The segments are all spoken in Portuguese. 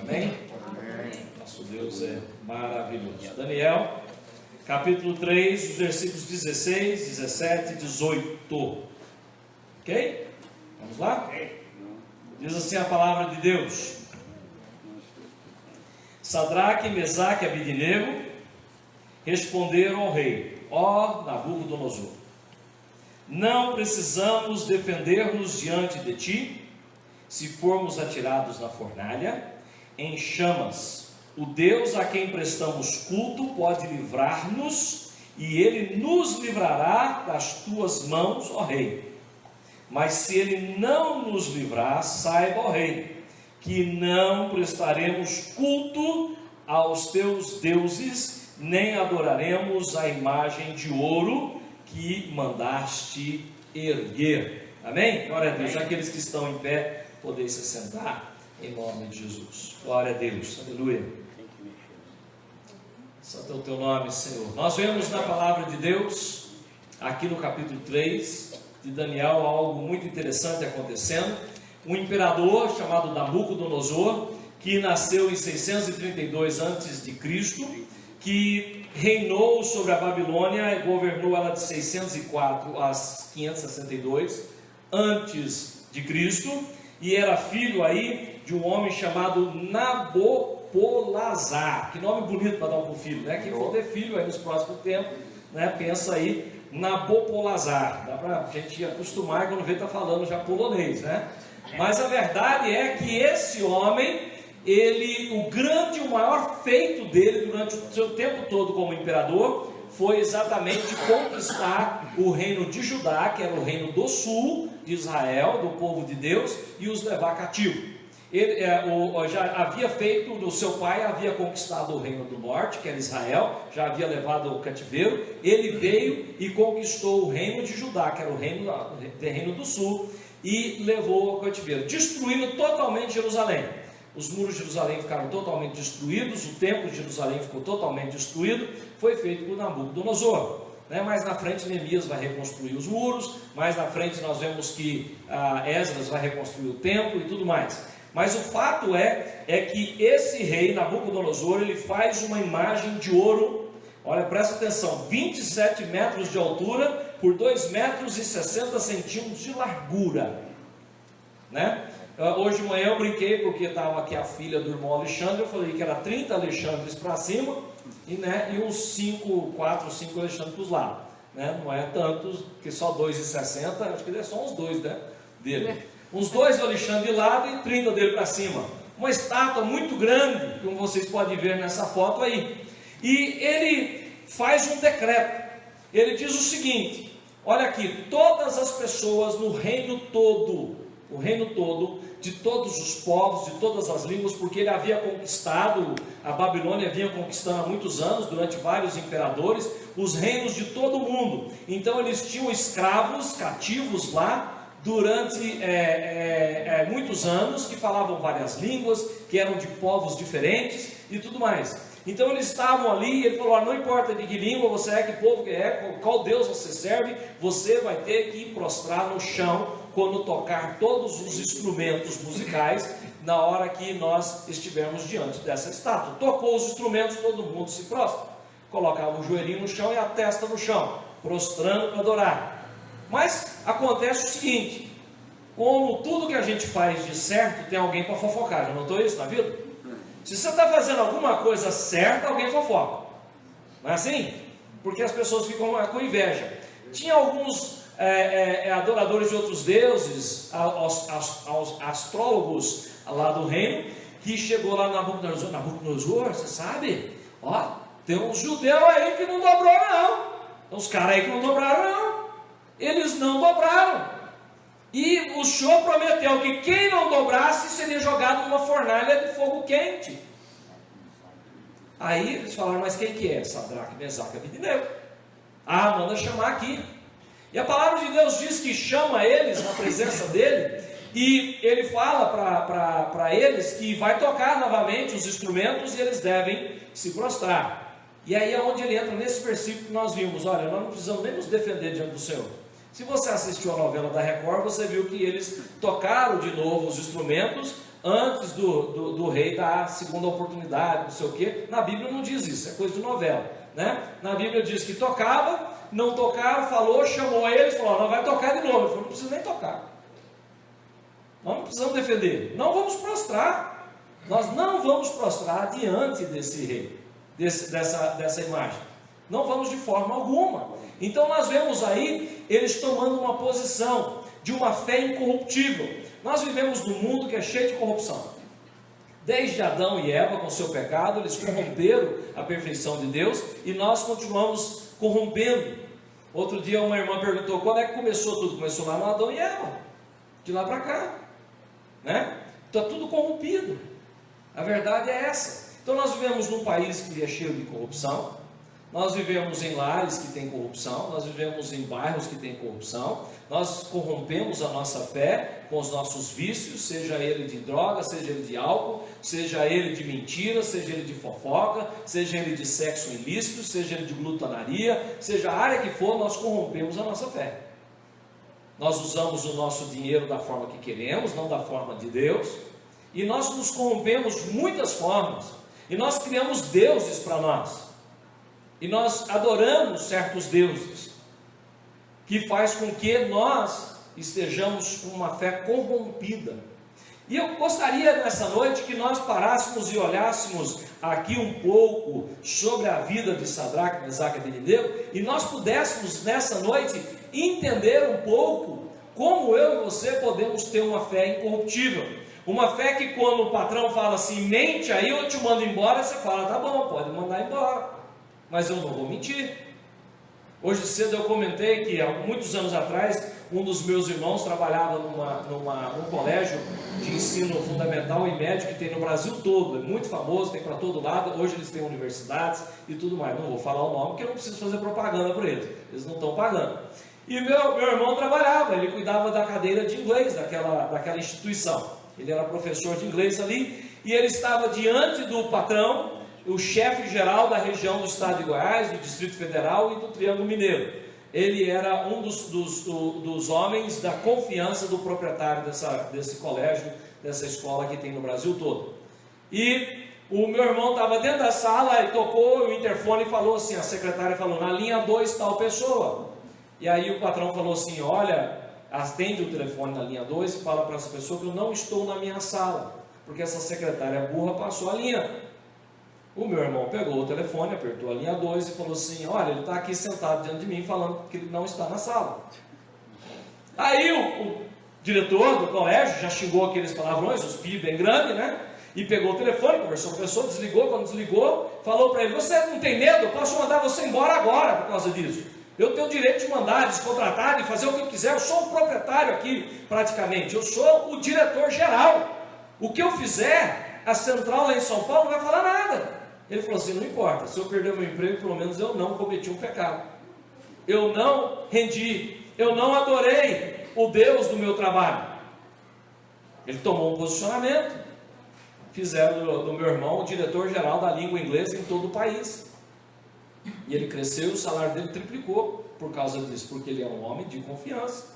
Amém? Nosso Deus é maravilhoso. Daniel, capítulo 3, os versículos 16, 17 e 18. Ok? Vamos lá? Diz assim a palavra de Deus: Sadraque, Mesaque e Abednego responderam ao rei: ó Nabucodonosor, não precisamos defender-nos diante de ti. Se formos atirados na fornalha, em chamas, o Deus a quem prestamos culto pode livrar-nos, e ele nos livrará das tuas mãos, ó rei. Mas se ele não nos livrar, saiba, ó rei, que não prestaremos culto aos teus deuses, nem adoraremos a imagem de ouro que mandaste erguer. Amém? Glória a Deus. Aqueles que estão em pé, poder se sentar em nome de Jesus. Glória a Deus. Aleluia. Santo é o teu nome, Senhor. Nós vemos na palavra de Deus, aqui no capítulo 3 de Daniel, algo muito interessante acontecendo. Um imperador chamado Nabucodonosor, que nasceu em 632 a.C., que reinou sobre a Babilônia e governou ela de 604 a 562 a.C., e era filho aí de um homem chamado Nabopolassar. Que nome bonito para dar um filho, né? Quem for ter filho aí nos próximos tempos, né? Pensa aí, Nabopolassar. Dá para a gente acostumar quando vê está falando já polonês, né? Mas a verdade é que esse homem, o maior feito dele durante o seu tempo todo como imperador foi exatamente conquistar o reino de Judá, que era o reino do sul de Israel, do povo de Deus, e os levar cativo. Ele já havia feito, o seu pai havia conquistado o reino do norte, que era Israel, já havia levado o cativeiro. Ele veio e conquistou o reino de Judá, que era o reino do sul, e levou ao cativeiro, destruindo totalmente Jerusalém. Os muros de Jerusalém ficaram totalmente destruídos, o templo de Jerusalém ficou totalmente destruído. Foi feito por Nabucodonosor, né? Mais na frente Neemias vai reconstruir os muros, mais na frente nós vemos que Esdras vai reconstruir o templo e tudo mais. Mas o fato é que esse rei Nabucodonosor, ele faz uma imagem de ouro, olha, presta atenção, 27 metros de altura por 2 metros e 60 centímetros de largura, né? Hoje de manhã eu brinquei, porque estava aqui a filha do irmão Alexandre, eu falei que era 30 Alexandres para cima, e uns 4 ou 5 Alexandres para os lados, né? Não é tantos, porque só 2,60, acho que é só uns 2, né, dele. Uns 2 Alexandre de lado e 30 dele para cima. Uma estátua muito grande, como vocês podem ver nessa foto aí. E ele faz um decreto, ele diz o seguinte: olha aqui, todas as pessoas no reino todo, o reino todo, de todos os povos, de todas as línguas, porque ele havia conquistado, a Babilônia vinha conquistando há muitos anos, durante vários imperadores, os reinos de todo o mundo. Então eles tinham escravos cativos lá, durante muitos anos, que falavam várias línguas, que eram de povos diferentes e tudo mais. Então eles estavam ali, e ele falou: não importa de que língua você é, que povo que é, qual Deus você serve, você vai ter que prostrar no chão quando tocar todos os instrumentos musicais, na hora que nós estivermos diante dessa estátua. Tocou os instrumentos, todo mundo se prostra, colocava o joelhinho no chão e a testa no chão, prostrando para adorar. Mas acontece o seguinte: como tudo que a gente faz de certo, tem alguém para fofocar. Já notou isso na vida? Se você está fazendo alguma coisa certa, alguém fofoca, não é assim? Porque as pessoas ficam com inveja. Tinha alguns adoradores de outros deuses, astrólogos lá do reino, que chegou lá na Nabucodonosor, você sabe? Ó, tem uns judeus aí que não dobrou não, tem uns caras aí que não dobraram não, eles não dobraram, e o senhor prometeu que quem não dobrasse seria jogado numa fornalha de fogo quente. Aí eles falaram: mas quem que é? Sadraque, Mesaque e Abednego. Manda chamar aqui. E a palavra de Deus diz que chama eles na presença dele, e ele fala para eles que vai tocar novamente os instrumentos e eles devem se prostrar. E aí é onde ele entra nesse versículo que nós vimos. Olha, nós não precisamos nem nos defender diante do Senhor. Se você assistiu a novela da Record, você viu que eles tocaram de novo os instrumentos antes do rei dar a segunda oportunidade, não sei o quê. Na Bíblia não diz isso, é coisa de novela, né? Na Bíblia diz que tocava, não tocava, falou, chamou eles, falou, não vai tocar de novo. Ele falou, não precisa nem tocar. Nós não precisamos defender, não vamos prostrar. Nós não vamos prostrar diante desse rei, dessa imagem. Não vamos de forma alguma. Então nós vemos aí eles tomando uma posição de uma fé incorruptível. Nós vivemos num mundo que é cheio de corrupção. Desde Adão e Eva, com seu pecado, eles corromperam a perfeição de Deus e nós continuamos corrompendo. Outro dia uma irmã perguntou, quando é que começou tudo? Começou lá no Adão e Eva, de lá para cá, né? Está tudo corrompido. A verdade é essa. Então nós vivemos num país que é cheio de corrupção, nós vivemos em lares que tem corrupção, nós vivemos em bairros que tem corrupção, nós corrompemos a nossa fé com os nossos vícios, seja ele de droga, seja ele de álcool, seja ele de mentira, seja ele de fofoca, seja ele de sexo ilícito, seja ele de glutonaria, seja a área que for, nós corrompemos a nossa fé. Nós usamos o nosso dinheiro da forma que queremos, não da forma de Deus, e nós nos corrompemos de muitas formas, e nós criamos deuses para nós. E nós adoramos certos deuses, que faz com que nós estejamos com uma fé corrompida. E eu gostaria nessa noite que nós parássemos e olhássemos aqui um pouco sobre a vida de Sadraque, Mesaque e Abednego, e nós pudéssemos nessa noite entender um pouco como eu e você podemos ter uma fé incorruptível. Uma fé que quando o patrão fala assim, mente aí eu te mando embora, você fala, tá bom, pode mandar embora. Mas eu não vou mentir. Hoje cedo eu comentei que há muitos anos atrás um dos meus irmãos trabalhava num colégio de ensino fundamental e médio que tem no Brasil todo, é muito famoso, tem para todo lado. Hoje eles têm universidades e tudo mais. Não vou falar o nome porque eu não preciso fazer propaganda para eles, eles não estão pagando. E meu irmão trabalhava, ele cuidava da cadeira de inglês daquela instituição. Ele era professor de inglês ali e ele estava diante do patrão, o chefe geral da região do estado de Goiás, do Distrito Federal e do Triângulo Mineiro. Ele era um dos homens da confiança do proprietário desse colégio, dessa escola que tem no Brasil todo. E o meu irmão estava dentro da sala e tocou o interfone e falou assim, a secretária falou, na linha 2 tal pessoa. E aí o patrão falou assim, olha, atende o telefone na linha 2 e fala para essa pessoa que eu não estou na minha sala, porque essa secretária burra passou a linha. O meu irmão pegou o telefone, apertou a linha 2 e falou assim, olha, ele está aqui sentado diante de mim falando que ele não está na sala. Aí o diretor do colégio já xingou aqueles palavrões, os pi bem grandes, né? E pegou o telefone, conversou com a pessoa, desligou. Quando desligou, falou para ele, você não tem medo? Eu posso mandar você embora agora por causa disso. Eu tenho o direito de mandar, descontratar, de fazer o que eu quiser. Eu sou o proprietário aqui, praticamente. Eu sou o diretor geral. O que eu fizer, a central lá em São Paulo não vai falar nada. Ele falou assim, não importa, se eu perder o meu emprego, pelo menos eu não cometi um pecado. Eu não rendi, eu não adorei o Deus do meu trabalho. Ele tomou um posicionamento. Fizeram do meu irmão o diretor-geral da língua inglesa em todo o país. E ele cresceu e o salário dele triplicou por causa disso, porque ele é um homem de confiança.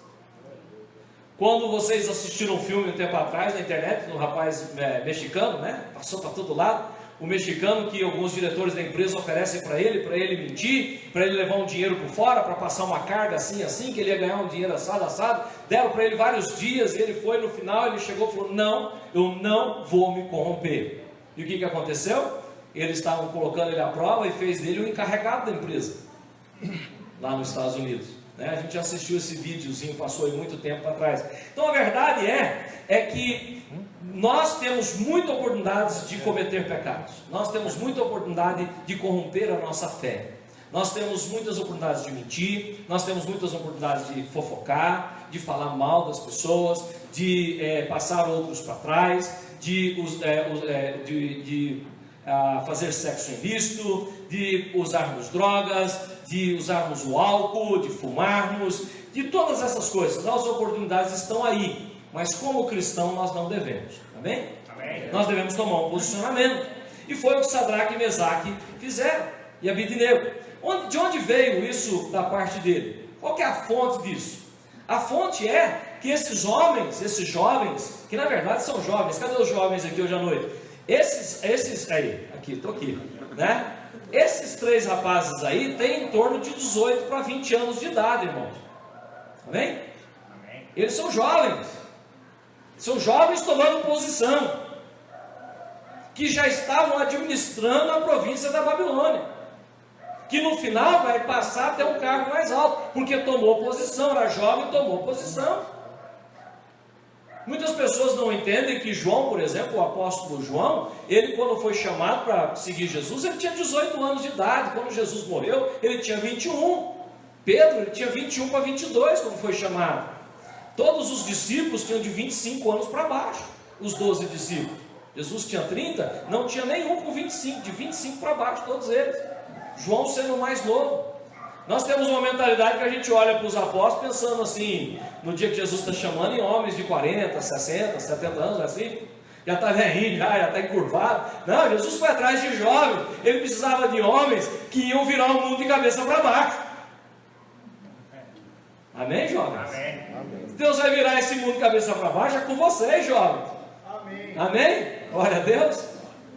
Quando vocês assistiram um filme um tempo atrás na internet, um rapaz mexicano, né? Passou para todo lado. O mexicano que alguns diretores da empresa oferecem para ele mentir, para ele levar um dinheiro por fora, para passar uma carga assim, que ele ia ganhar um dinheiro assado, deram para ele vários dias, e ele foi no final, ele chegou e falou, não, eu não vou me corromper. E o que aconteceu? Eles estavam colocando ele à prova e fez dele o encarregado da empresa, lá nos Estados Unidos. A gente já assistiu esse videozinho, passou aí muito tempo atrás. Então a verdade é que nós temos muitas oportunidades de cometer pecados. Nós temos muita oportunidade de corromper a nossa fé. Nós temos muitas oportunidades de mentir. Nós temos muitas oportunidades de fofocar, de falar mal das pessoas, de passar outros para trás, de fazer sexo ilícito, de usarmos drogas, de usarmos o álcool, de fumarmos, de todas essas coisas. As oportunidades estão aí, mas como cristão nós não devemos, amém? Amém. Nós devemos tomar um posicionamento, e foi o que Sadraque e Mesaque fizeram, e Abednego. De onde veio isso da parte dele? Qual que é a fonte disso? A fonte é que esses homens, esses jovens, que na verdade são jovens, cadê os jovens aqui hoje à noite? Estou aqui, né? Esses 3 rapazes aí têm em torno de 18 para 20 anos de idade, irmãos. Amém? Eles são jovens. São jovens tomando posição, que já estavam administrando a província da Babilônia, que no final vai passar até um cargo mais alto, porque tomou posição, era jovem e tomou posição. Muitas pessoas não entendem que João, por exemplo, o apóstolo João, ele quando foi chamado para seguir Jesus, ele tinha 18 anos de idade. Quando Jesus morreu, ele tinha 21. Pedro, ele tinha 21 para 22 quando foi chamado. Todos os discípulos tinham de 25 anos para baixo, os 12 discípulos. Jesus tinha 30, não tinha nenhum com 25, de 25 para baixo, todos eles. João sendo o mais novo. Nós temos uma mentalidade que a gente olha para os apóstolos pensando assim, no dia que Jesus está chamando, em homens de 40, 60, 70 anos, assim, já está velhinho, já está encurvado. Não, Jesus foi atrás de jovens, ele precisava de homens que iam virar o mundo de cabeça para baixo. Amém, jovens? Amém. Deus vai virar esse mundo de cabeça para baixo, é com vocês, jovens. Amém. Amém? Glória a Deus,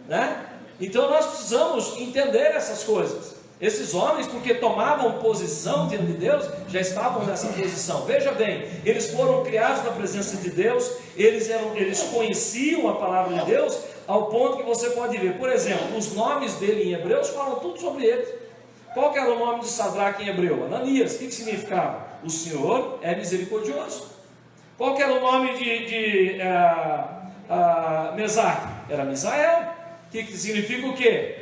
né? Então nós precisamos entender essas coisas. Esses homens, porque tomavam posição diante de Deus, já estavam nessa posição. Veja bem, eles foram criados na presença de Deus, eles conheciam a palavra de Deus, ao ponto que você pode ver, por exemplo, os nomes dele em hebreus falam tudo sobre eles. Qual que era o nome de Sadraque em hebreu? Ananias. O que significava? O Senhor é misericordioso. Qual que era o nome de Mesaque? Era Misael. Que significa o quê?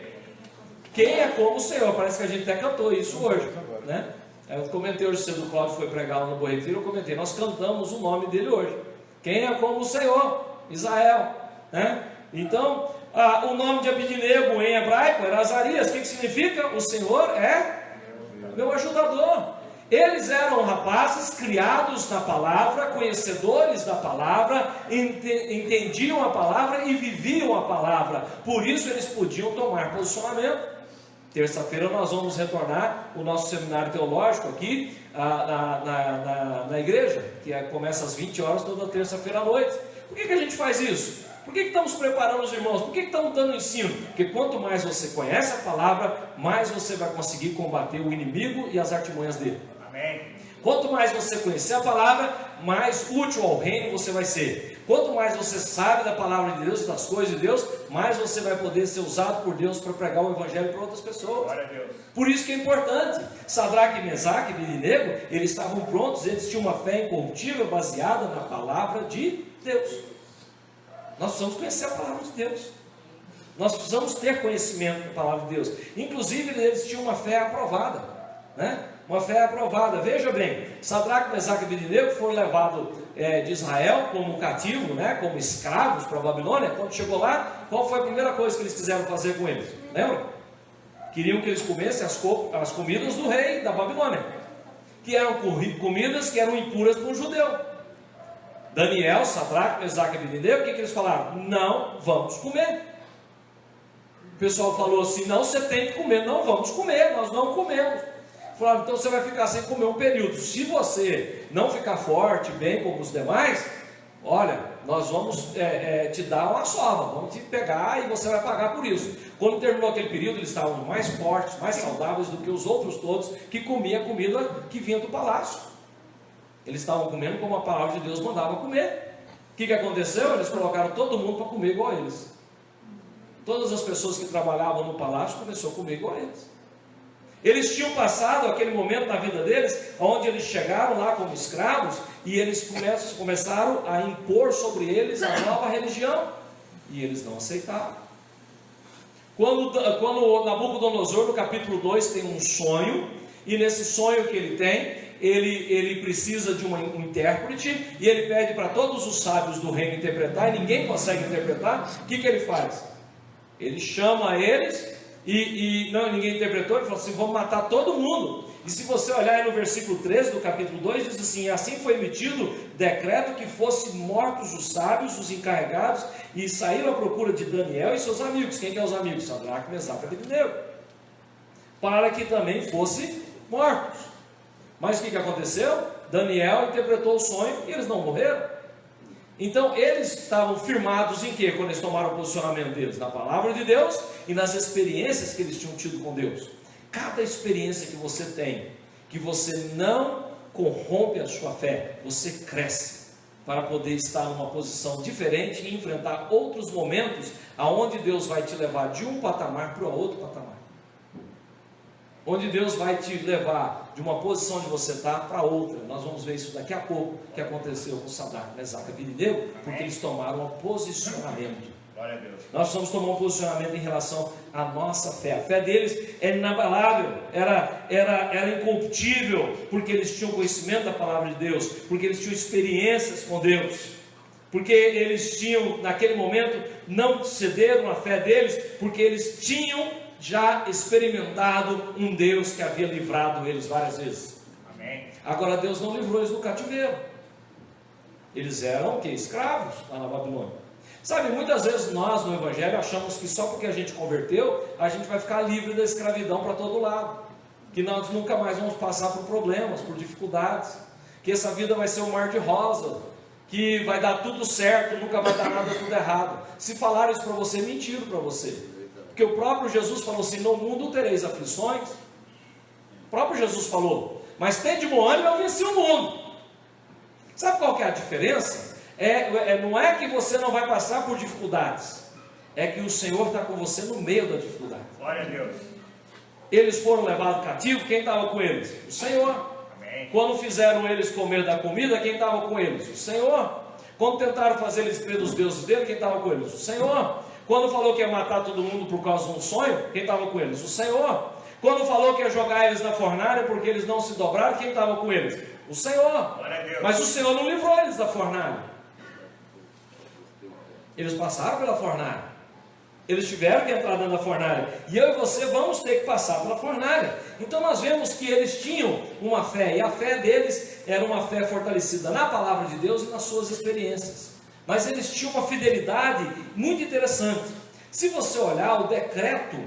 Quem é como o Senhor? Parece que a gente até cantou isso hoje, né? Eu comentei hoje cedo, o Cláudio foi pregar lá no Bom Retiro, eu comentei, nós cantamos o nome dele hoje. Quem é como o Senhor? Israel, né? Então, o nome de Abidinego em hebraico era Azarias. O que significa? O Senhor é meu ajudador. Eles eram rapazes criados na palavra, conhecedores da palavra, entendiam a palavra e viviam a palavra. Por isso eles podiam tomar posicionamento. Terça-feira nós vamos retornar o nosso seminário teológico aqui na igreja, que começa às 20 horas toda terça-feira à noite. Por que a gente faz isso? Por que estamos preparando os irmãos? Por que estamos dando ensino? Porque quanto mais você conhece a palavra, mais você vai conseguir combater o inimigo e as artimanhas dele. Amém. Quanto mais você conhecer a palavra, mais útil ao reino você vai ser. Quanto mais você sabe da palavra de Deus, das coisas de Deus, mais você vai poder ser usado por Deus para pregar o evangelho para outras pessoas. Glória a Deus. Por isso que é importante. Sadraque, Mesaque e Abidinego, eles estavam prontos, eles tinham uma fé incorruptível baseada na palavra de Deus. Nós precisamos conhecer a palavra de Deus. Nós precisamos ter conhecimento da palavra de Deus. Inclusive, eles tinham uma fé aprovada, né? Uma fé aprovada. Veja bem, Sadraque, Mesaque e Abidinego foram levados de Israel como cativo, né? Como escravos para a Babilônia. Quando chegou lá, qual foi a primeira coisa que eles quiseram fazer com eles? Lembra? Queriam que eles comessem as comidas do rei da Babilônia, que eram comidas que eram impuras para um judeu. Daniel, Sadraque, Mesaque e Abidinego, o que eles falaram? Não vamos comer. O pessoal falou assim, não, você tem que comer. Não vamos comer, nós não comemos. Falaram, então você vai ficar sem comer um período. Se você não ficar forte, bem como os demais, olha, nós vamos te dar uma sova, vamos te pegar e você vai pagar por isso. Quando terminou aquele período, eles estavam mais fortes, mais saudáveis do que os outros todos, que comiam a comida que vinha do palácio. Eles estavam comendo como a palavra de Deus mandava comer. O que aconteceu? Eles colocaram todo mundo para comer igual a eles. Todas as pessoas que trabalhavam no palácio começaram a comer igual a eles. Eles tinham passado aquele momento na vida deles, onde eles chegaram lá como escravos, e eles começaram a impor sobre eles a nova religião, e eles não aceitavam. Quando Nabucodonosor, no capítulo 2, tem um sonho, e nesse sonho que ele tem, ele precisa de um intérprete, e ele pede para todos os sábios do reino interpretar, e ninguém consegue interpretar. O que ele faz? Ele chama eles, ninguém interpretou, ele falou assim, vamos matar todo mundo. E se você olhar aí no versículo 13 do capítulo 2, diz assim, assim foi emitido decreto que fossem mortos os sábios, os encarregados, e saíram à procura de Daniel e seus amigos. Quem que é os amigos? Sadraque, Mesaque e Abidinego, para que também fossem mortos. Mas o que aconteceu? Daniel interpretou o sonho e eles não morreram. Então eles estavam firmados em quê? Quando eles tomaram o posicionamento deles? Na palavra de Deus e nas experiências que eles tinham tido com Deus. Cada experiência que você tem, que você não corrompe a sua fé, você cresce para poder estar numa posição diferente e enfrentar outros momentos aonde Deus vai te levar de um patamar para outro patamar. Onde Deus vai te levar de uma posição onde você está para outra. Nós vamos ver isso daqui a pouco, que aconteceu com Sadraque, Mesaque e Abednego, porque eles tomaram um posicionamento. Glória a Deus. Nós precisamos tomar um posicionamento em relação à nossa fé. A fé deles era inabalável, era incorruptível, porque eles tinham conhecimento da palavra de Deus, porque eles tinham experiências com Deus, porque eles tinham, naquele momento, não cederam a fé deles, porque eles tinham já experimentado um Deus que havia livrado eles várias vezes. Amém. Agora Deus não livrou eles do cativeiro. Eles eram o quê? Escravos lá na Babilônia. Sabe, muitas vezes nós no Evangelho achamos que só porque a gente converteu, a gente vai ficar livre da escravidão para todo lado, que nós nunca mais vamos passar por problemas, por dificuldades, que essa vida vai ser um mar de rosa, que vai dar tudo certo, nunca vai dar nada tudo errado. Se falar isso para você, mentiram para você, porque o próprio Jesus falou assim: no mundo tereis aflições. O próprio Jesus falou, mas tem de bom ânimo, eu venci o mundo. Sabe qual que é a diferença? Não é que você não vai passar por dificuldades, é que o Senhor está com você no meio da dificuldade. Glória a Deus. Eles foram levados cativos, quem estava com eles? O Senhor. Amém. Quando fizeram eles comer da comida, quem estava com eles? O Senhor. Quando tentaram fazer eles crer dos deuses dele, quem estava com eles? O Senhor. Quando falou que ia matar todo mundo por causa de um sonho, quem estava com eles? O Senhor. Quando falou que ia jogar eles na fornalha porque eles não se dobraram, quem estava com eles? O Senhor. Glória a Deus. Mas o Senhor não livrou eles da fornalha. Eles passaram pela fornalha. Eles tiveram que entrar dentro da fornalha. E eu e você vamos ter que passar pela fornalha. Então nós vemos que eles tinham uma fé. E a fé deles era uma fé fortalecida na palavra de Deus e nas suas experiências. Mas eles tinham uma fidelidade muito interessante. Se você olhar o decreto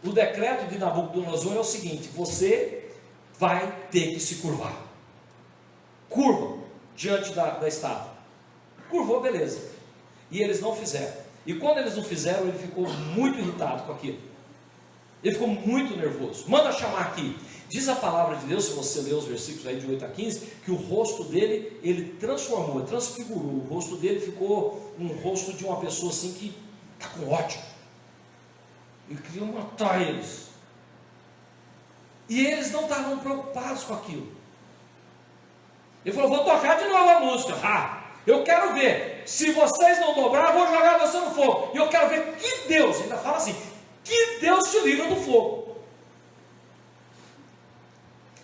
de Nabucodonosor é o seguinte: você vai ter que se curvar. Curva diante da estátua. Curvou, beleza. E eles não fizeram. E quando eles não fizeram, ele ficou muito irritado com aquilo. Ele ficou muito nervoso. Manda chamar aqui. Diz a palavra de Deus, se você ler os versículos aí de 8 a 15, que o rosto dele, ele transformou, transfigurou. O rosto dele ficou um rosto de uma pessoa assim que está com ódio. Ele queria matar eles. E eles não estavam preocupados com aquilo. Ele falou: vou tocar de novo a música. Eu quero ver, se vocês não dobrar, eu vou jogar você no fogo. E eu quero ver que Deus, ainda fala assim, que Deus te livra do fogo.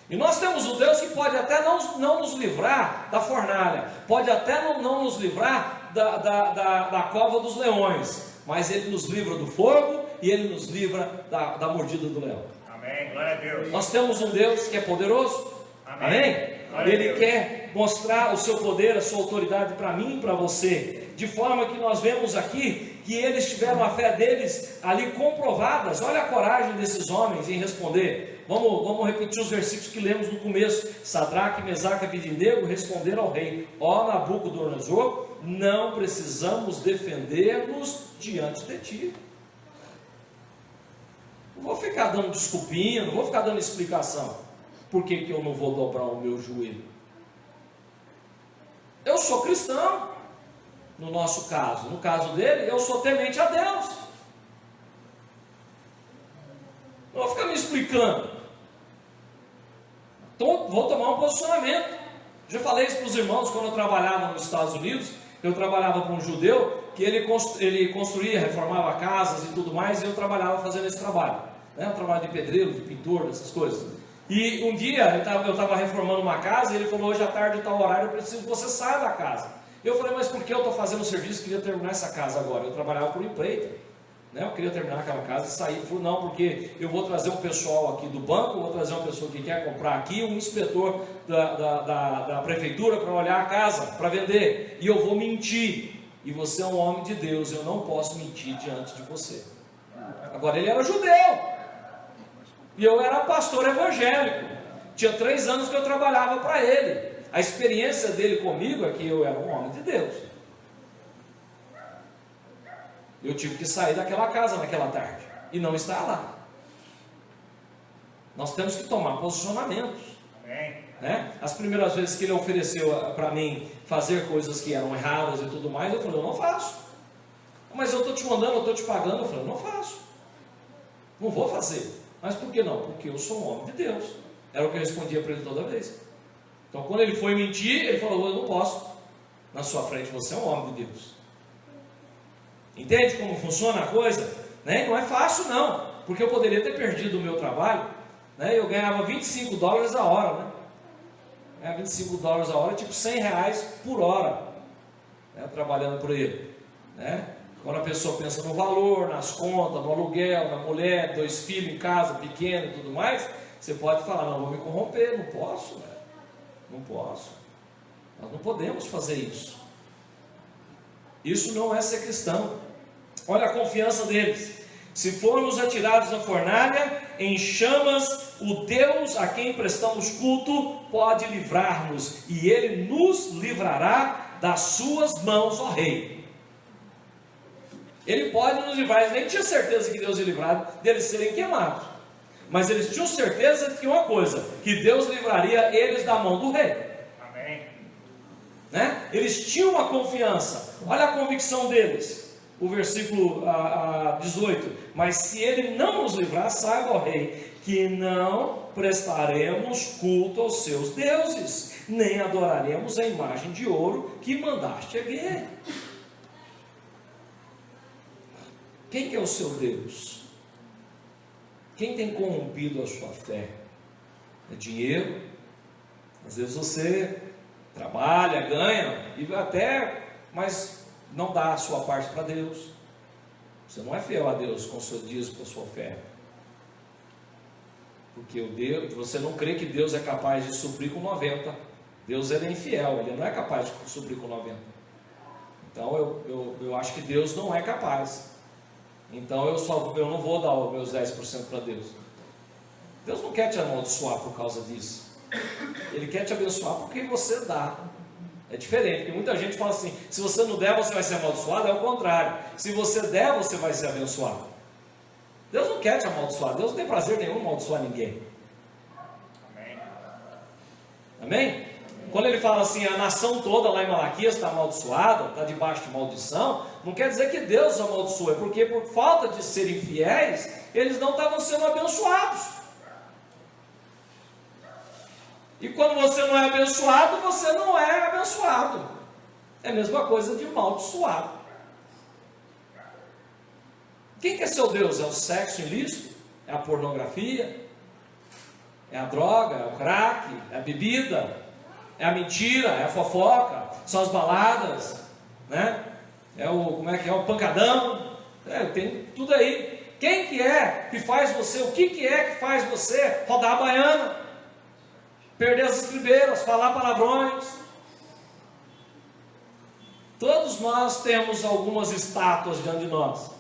E nós temos um Deus que pode até não nos livrar da fornalha, pode até não nos livrar da cova dos leões, mas Ele nos livra do fogo e Ele nos livra da mordida do leão. Amém. Glória a Deus. Nós temos um Deus que é poderoso. Amém? Ele quer mostrar o seu poder, a sua autoridade para mim e para você, de forma que nós vemos aqui que eles tiveram a fé deles ali comprovadas. Olha a coragem desses homens em responder. Vamos repetir os versículos que lemos no começo. Sadraque, Mesaque e Abednego responderam ao rei: ó Nabucodonosor, não precisamos defender-nos diante de ti. Não vou ficar dando desculpinha, não vou ficar dando explicação. Por que eu não vou dobrar o meu joelho? Eu sou cristão, no nosso caso. No caso dele, eu sou temente a Deus. Não vou ficar me explicando. Então, vou tomar um posicionamento. Já falei isso para os irmãos quando eu trabalhava nos Estados Unidos. Eu trabalhava com um judeu que ele construía, reformava casas e tudo mais, e eu trabalhava fazendo esse trabalho, né? Um trabalho de pedreiro, de pintor, dessas coisas. E um dia eu estava reformando uma casa e ele falou: hoje à tarde, tal horário, eu preciso que você saia da casa. Eu falei: mas por que eu estou fazendo o serviço? Queria terminar essa casa agora. Eu trabalhava por empreita, né? Eu queria terminar aquela casa e sair. Ele falou: não, porque eu vou trazer um pessoal aqui do banco, vou trazer uma pessoa que quer comprar aqui, um inspetor da prefeitura para olhar a casa, para vender, e eu vou mentir. E você é um homem de Deus, eu não posso mentir diante de você. Agora, ele era judeu. E eu era pastor evangélico. Tinha 3 anos que eu trabalhava para ele. A experiência dele comigo é que eu era um homem de Deus. Eu tive que sair daquela casa naquela tarde e não estar lá. Nós temos que tomar posicionamentos. Né? As primeiras vezes que ele ofereceu para mim fazer coisas que eram erradas e tudo mais, eu falei, eu não faço. Mas eu estou te mandando, eu estou te pagando. Eu falei, eu não faço. Não vou fazer. Mas por que não? Porque eu sou um homem de Deus. Era o que eu respondia para ele toda vez. Então quando ele foi mentir, ele falou, eu não posso. Na sua frente você é um homem de Deus. Entende como funciona a coisa? Né? Não é fácil não. Porque eu poderia ter perdido o meu trabalho. Né? Eu ganhava $25 a hora. Né? Ganhava $25 a hora, tipo R$100 por hora. Né? Trabalhando por ele. Né? Quando a pessoa pensa no valor, nas contas, no aluguel, na mulher, 2 filhos em casa, pequeno e tudo mais, você pode falar, não, vou me corromper, não posso, né? Não posso. Nós não podemos fazer isso. Isso não é ser cristão. Olha a confiança deles. Se formos atirados na fornalha, em chamas, o Deus a quem prestamos culto pode livrar-nos, e Ele nos livrará das suas mãos, ó Rei. Ele pode nos livrar. Eles nem tinham certeza que Deus ia livrar deles serem queimados, mas eles tinham certeza de uma coisa, que Deus livraria eles da mão do rei. Amém. Né? Eles tinham uma confiança. Olha a convicção deles. O versículo 18: mas se ele não nos livrar, saiba, ó rei, que não prestaremos culto aos seus deuses, nem adoraremos a imagem de ouro que mandaste erguer. Quem que é o seu Deus? Quem tem corrompido a sua fé? É dinheiro? Às vezes você trabalha, ganha, e mas não dá a sua parte para Deus. Você não é fiel a Deus com o seu dízimo, com a sua oferta. Porque você não crê que Deus é capaz de suprir com 90. Deus ele é infiel, ele não é capaz de suprir com 90. Então eu acho que Deus não é capaz. Então eu não vou dar os meus 10% para Deus. Deus não quer te amaldiçoar por causa disso. Ele quer te abençoar porque você dá. É diferente, porque muita gente fala assim, se você não der você vai ser amaldiçoado. É o contrário, se você der você vai ser abençoado. Deus não quer te amaldiçoar. Deus não tem prazer nenhum em amaldiçoar ninguém. Amém? Amém? Quando ele fala assim, a nação toda lá em Malaquias está amaldiçoada, está debaixo de maldição, não quer dizer que Deus os amaldiçoa, é porque por falta de serem fiéis, eles não estavam sendo abençoados. E quando você não é abençoado, você não é abençoado. É a mesma coisa de amaldiçoado. Quem que é seu Deus? É o sexo ilícito? É a pornografia? É a droga? É o crack? É a bebida? É a mentira, é a fofoca, são as baladas, né? É o pancadão, tem tudo aí. Quem que é que faz você, o que é que faz você rodar a baiana, perder as estribeiras, falar palavrões? Todos nós temos algumas estátuas diante de nós.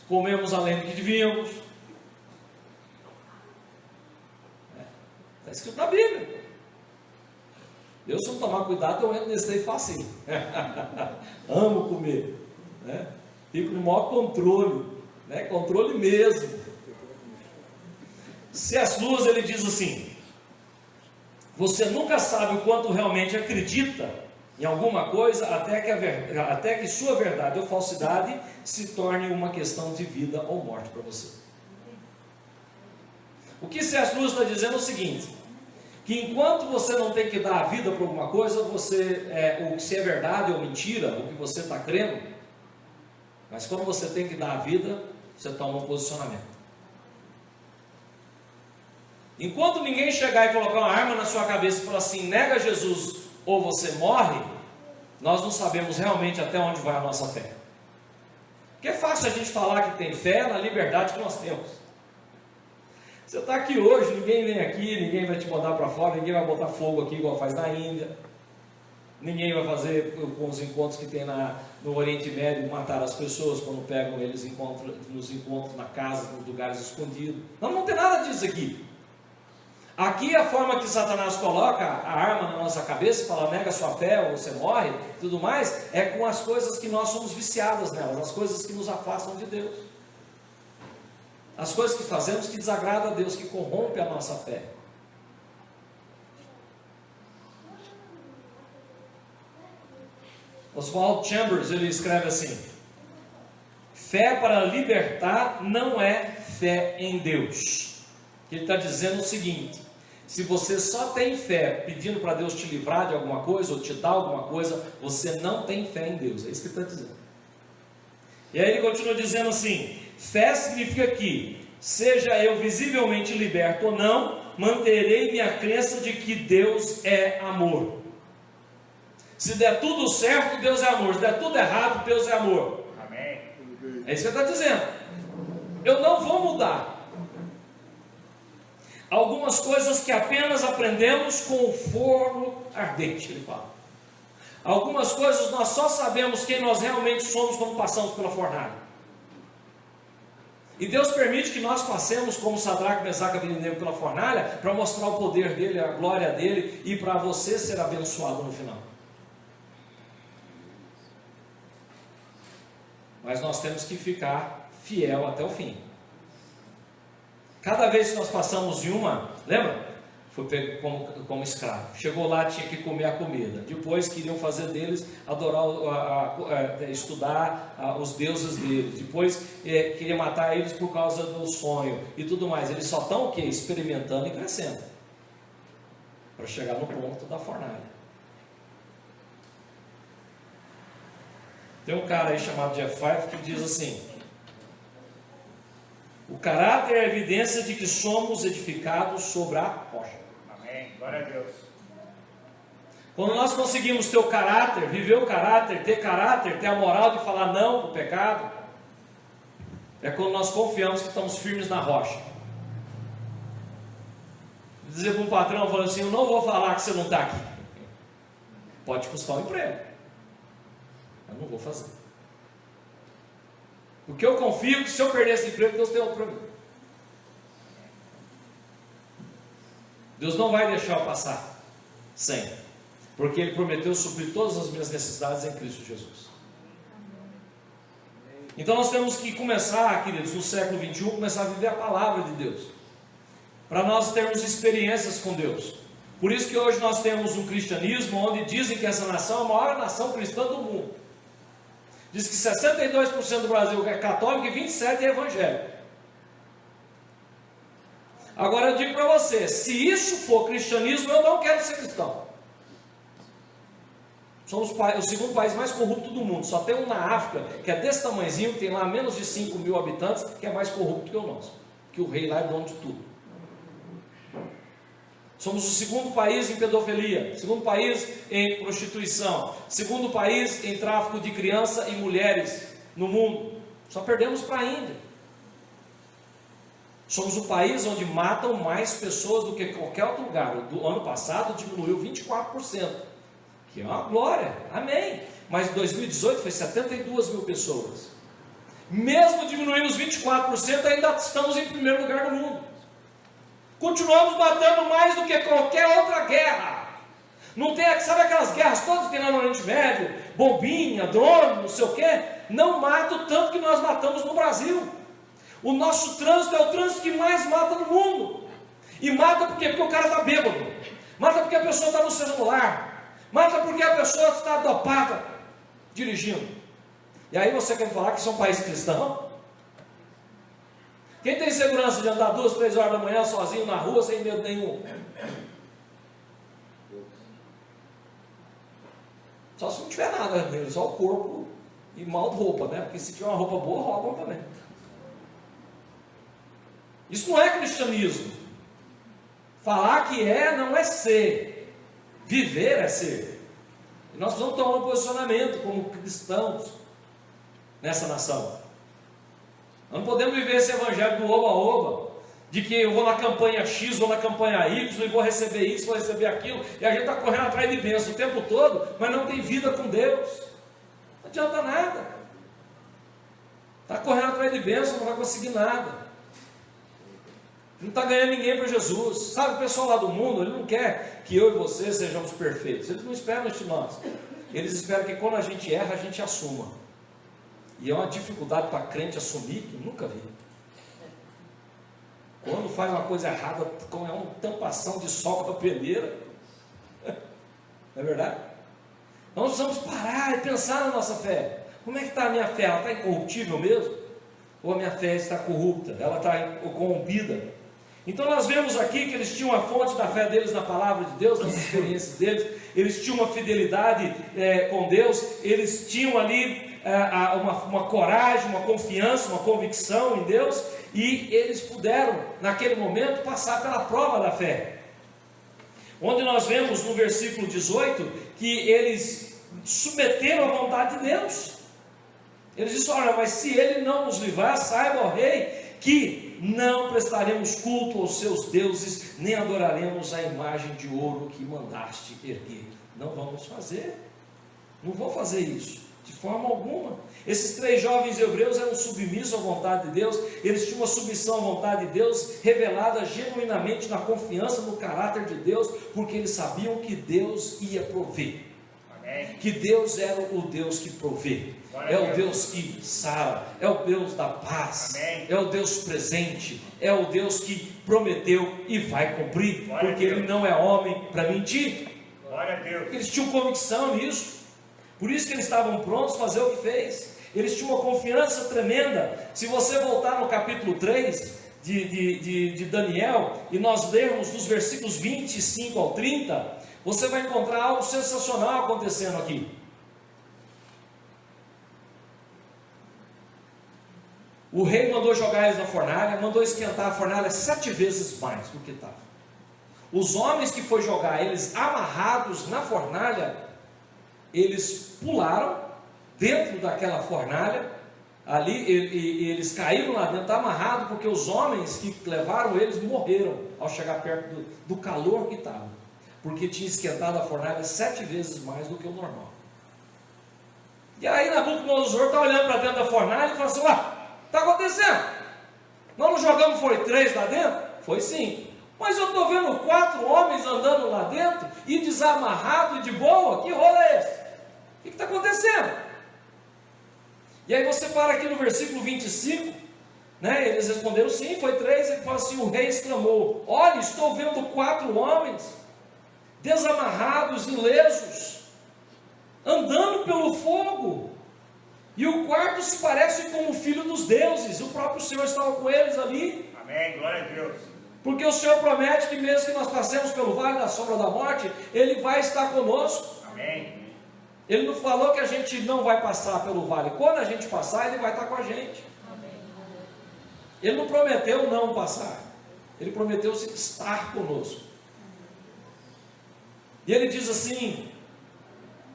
Comemos além do que devíamos. Está escrito na Bíblia. Eu, se não tomar cuidado, eu entro nesse aí facinho. Amo comer, né? Fico no maior controle, né? Controle mesmo. C.S. Lewis, ele diz assim: você nunca sabe o quanto realmente acredita em alguma coisa até que sua verdade ou falsidade se torne uma questão de vida ou morte para você. O que C.S. Lewis está dizendo é o seguinte: que enquanto você não tem que dar a vida para alguma coisa, se é verdade ou mentira, o que você está crendo, mas quando você tem que dar a vida, você toma um posicionamento. Enquanto ninguém chegar e colocar uma arma na sua cabeça e falar assim, nega Jesus ou você morre, nós não sabemos realmente até onde vai a nossa fé. Porque é fácil a gente falar que tem fé na liberdade que nós temos. Você está aqui hoje, ninguém vem aqui, ninguém vai te mandar para fora, ninguém vai botar fogo aqui igual faz na Índia, ninguém vai fazer com os encontros que tem no Oriente Médio, matar as pessoas quando pegam eles nos encontros na casa, nos lugares escondidos. Não tem nada disso aqui. Aqui a forma que Satanás coloca a arma na nossa cabeça, fala nega sua fé ou você morre, tudo mais, é com as coisas que nós somos viciados nelas, as coisas que nos afastam de Deus. As coisas que fazemos que desagradam a Deus, que corrompe a nossa fé. Oswald Chambers, ele escreve assim: fé para libertar não é fé em Deus. Ele está dizendo o seguinte: se você só tem fé pedindo para Deus te livrar de alguma coisa ou te dar alguma coisa, você não tem fé em Deus. É isso que ele está dizendo. E aí ele continua dizendo assim: fé significa que, seja eu visivelmente liberto ou não, manterei minha crença de que Deus é amor. Se der tudo certo, Deus é amor. Se der tudo errado, Deus é amor. Amém. É isso que ele está dizendo. Eu não vou mudar. Algumas coisas que apenas aprendemos com o forno ardente, ele fala. Algumas coisas nós só sabemos quem nós realmente somos quando passamos pela fornalha. E Deus permite que nós passemos como Sadraque, Mesaque e Abednego pela fornalha, para mostrar o poder dele, a glória dele, e para você ser abençoado no final. Mas nós temos que ficar fiel até o fim. Cada vez que nós passamos em uma, lembra? Foi pego como escravo. Chegou lá, tinha que comer a comida. Depois queriam fazer deles, adorar, estudar os deuses deles. Depois queria matar eles por causa do sonho e tudo mais. Eles só estão o quê? Experimentando e crescendo. Para chegar no ponto da fornalha. Tem um cara aí chamado Jeff Pfeiffer que diz assim: o caráter é a evidência de que somos edificados sobre a rocha. Amém. Glória a Deus. Quando nós conseguimos ter o caráter, viver o caráter, ter a moral de falar não para o pecado, é quando nós confiamos que estamos firmes na rocha. Dizer para um patrão, falando assim: eu não vou falar que você não está aqui. Pode custar um emprego. Eu não vou fazer. Porque eu confio que se eu perder esse emprego, Deus tem outro para mim. Deus não vai deixar eu passar sem. Porque Ele prometeu suprir todas as minhas necessidades em Cristo Jesus. Então nós temos que começar, queridos, no século 21, começar a viver a palavra de Deus. Para nós termos experiências com Deus. Por isso que hoje nós temos um cristianismo onde dizem que essa nação é a maior nação cristã do mundo. Diz que 62% do Brasil é católico e 27% é evangélico. Agora eu digo para você, se isso for cristianismo, eu não quero ser cristão. Somos o segundo país mais corrupto do mundo. Só tem um na África, que é desse tamanhozinho, que tem lá menos de 5 mil habitantes, que é mais corrupto que o nosso. Que o rei lá é dono de tudo. Somos o segundo país em pedofilia, segundo país em prostituição, segundo país em tráfico de crianças e mulheres no mundo. Só perdemos para a Índia. Somos o país onde matam mais pessoas do que qualquer outro lugar. Do ano passado diminuiu 24%, que é uma glória, amém. Mas em 2018 foi 72 mil pessoas. Mesmo diminuindo os 24%, ainda estamos em primeiro lugar no mundo. Continuamos matando mais do que qualquer outra guerra. Não tem, sabe aquelas guerras todas que tem lá no Oriente Médio? Bombinha, drone, não sei o quê. Não mata o tanto que nós matamos no Brasil. O nosso trânsito é o trânsito que mais mata no mundo. E mata por quê? Porque o cara está bêbado. Mata porque a pessoa está no celular. Mata porque a pessoa está dopada dirigindo. E aí você quer falar que isso é um país cristão? Quem tem segurança de andar 2, 3 horas da manhã sozinho na rua, sem medo nenhum? Só se não tiver nada nele, só o corpo e mal de roupa, né? Porque se tiver uma roupa boa, roubam também. Isso não é cristianismo. Falar que é, não é ser. Viver é ser. E nós precisamos tomar um posicionamento como cristãos nessa nação. Nós não podemos viver esse evangelho do oba-oba, de que eu vou na campanha X, vou na campanha Y, e vou receber isso, vou receber aquilo, e a gente está correndo atrás de bênção o tempo todo, mas não tem vida com Deus. Não adianta nada. Está correndo atrás de bênção, não vai conseguir nada. Não está ganhando ninguém para Jesus. Sabe, o pessoal lá do mundo, ele não quer que eu e você sejamos perfeitos. Eles não esperam isso de nós. Eles esperam que quando a gente erra, a gente assuma. E é uma dificuldade para crente assumir que nunca vi. Quando faz uma coisa errada, é uma tampação de sol com a peneira. Não é verdade? Nós precisamos parar e pensar na nossa fé. Como é que está a minha fé? Ela está incorruptível mesmo? Ou a minha fé está corrupta? Ela está corrompida? Então nós vemos aqui que eles tinham a fonte da fé deles na palavra de Deus, nas experiências deles. Eles tinham uma fidelidade com Deus. Eles tinham ali uma coragem, uma confiança, uma convicção em Deus. E eles puderam, naquele momento, passar pela prova da fé. Onde nós vemos no versículo 18 que eles submeteram à vontade de Deus. Eles disseram: olha, mas se ele não nos livrar, saiba, ó rei, que não prestaremos culto aos seus deuses, nem adoraremos a imagem de ouro que mandaste erguer. Não vamos fazer. Não vou fazer isso, de forma alguma. Esses 3 jovens hebreus eram submissos à vontade de Deus. Eles tinham uma submissão à vontade de Deus, revelada genuinamente na confiança no caráter de Deus, porque eles sabiam que Deus ia prover. Amém. Que Deus era o Deus que provê. É o Deus que sara, é o Deus da paz. Amém. É o Deus presente, é o Deus que prometeu e vai cumprir, porque Ele não é homem para mentir. Glória a Deus. Eles tinham convicção nisso, por isso que eles estavam prontos a fazer o que fez. Eles tinham uma confiança tremenda. Se você voltar no capítulo 3 de Daniel, e nós lermos dos versículos 25 ao 30, você vai encontrar algo sensacional acontecendo aqui. O rei mandou jogar eles na fornalha, mandou esquentar a fornalha 7 vezes mais do que estava. Os homens que foi jogar eles amarrados na fornalha, eles pularam dentro daquela fornalha, ali, e eles caíram lá dentro, amarrados, porque os homens que levaram eles morreram ao chegar perto do calor que estava, porque tinha esquentado a fornalha 7 vezes mais do que o normal. E aí Nabucodonosor está olhando para dentro da fornalha e fala assim: está acontecendo? Nós não jogamos, foi 3 lá dentro? Foi sim. Mas eu estou vendo 4 homens andando lá dentro e desamarrado e de boa. Que rolo é esse? O que está acontecendo? E aí você para aqui no versículo 25, né? Eles responderam: sim, foi 3. Ele fala assim: o rei exclamou: olha, estou vendo 4 homens desamarrados, ilesos, andando pelo fogo. E o quarto se parece com o filho dos deuses. O próprio Senhor estava com eles ali. Amém, glória a Deus. Porque o Senhor promete que mesmo que nós passemos pelo vale da sombra da morte, Ele vai estar conosco. Amém. Ele não falou que a gente não vai passar pelo vale. Quando a gente passar, Ele vai estar com a gente. Amém. Ele não prometeu não passar. Ele prometeu estar conosco. E Ele diz assim: